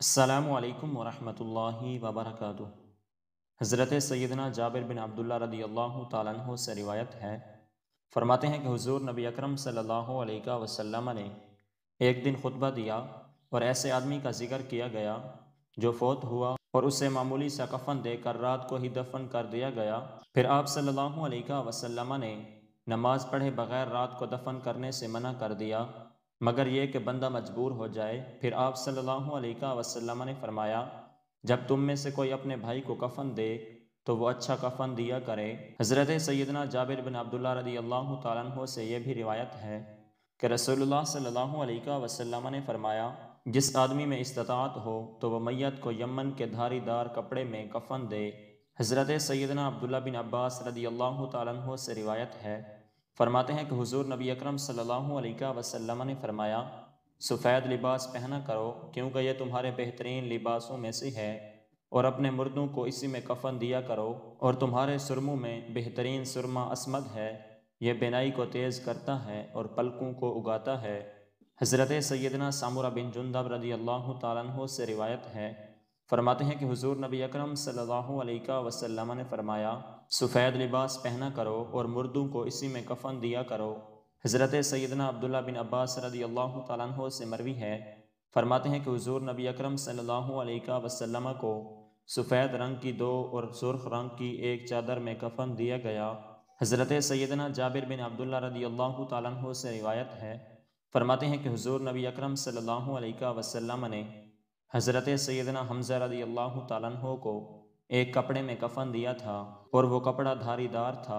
السلام علیکم ورحمۃ اللہ وبرکاتہ۔ حضرت سیدنا جابر بن عبداللہ رضی اللہ تعالیٰ عنہ سے روایت ہے، فرماتے ہیں کہ حضور نبی اکرم صلی اللہ علیہ وسلم نے ایک دن خطبہ دیا اور ایسے آدمی کا ذکر کیا گیا جو فوت ہوا اور اسے معمولی سا کفن دے کر رات کو ہی دفن کر دیا گیا۔ پھر آپ صلی اللہ علیہ وسلم نے نماز پڑھے بغیر رات کو دفن کرنے سے منع کر دیا مگر یہ کہ بندہ مجبور ہو جائے۔ پھر آپ صلی اللہ علیہ وسلم نے فرمایا، جب تم میں سے کوئی اپنے بھائی کو کفن دے تو وہ اچھا کفن دیا کرے۔ حضرت سیدنا جابر بن عبداللہ رضی اللہ تعالیٰ عنہ سے یہ بھی روایت ہے کہ رسول اللہ صلی اللہ علیہ وسلم نے فرمایا، جس آدمی میں استطاعت ہو تو وہ میت کو یمن کے دھاری دار کپڑے میں کفن دے۔ حضرت سیدنا عبداللہ بن عباس رضی اللہ تعالیٰ عنہ سے روایت ہے، فرماتے ہیں کہ حضور نبی اکرم صلی اللہ علیہ وسلم نے فرمایا، سفید لباس پہنا کرو کیونکہ یہ تمہارے بہترین لباسوں میں سے ہے، اور اپنے مردوں کو اسی میں کفن دیا کرو، اور تمہارے سرموں میں بہترین سرما اسمد ہے، یہ بینائی کو تیز کرتا ہے اور پلکوں کو اگاتا ہے۔ حضرت سیدنا سامورہ بن جندب رضی اللہ تعالیٰ عنہ سے روایت ہے، فرماتے ہیں کہ حضور نبی اکرم صلی اللہ علیہ وسلم نے فرمایا، سفید لباس پہنا کرو اور مردوں کو اسی میں کفن دیا کرو۔ حضرت سیدنا عبداللہ بن عباس رضی اللہ تعالیٰ عنہ سے مروی ہے، فرماتے ہیں کہ حضور نبی اکرم صلی اللہ علیہ وسلم کو سفید رنگ کی دو اور سرخ رنگ کی ایک چادر میں کفن دیا گیا۔ حضرت سیدنا جابر بن عبداللہ رضی اللہ تعالیٰ عنہ سے روایت ہے، فرماتے ہیں کہ حضور نبی اکرم صلی اللہ علیہ وسلم نے حضرت سیدنا حمزہ رضی اللہ تعالیٰ عنہ کو ایک کپڑے میں کفن دیا تھا اور وہ کپڑا دھاری دار تھا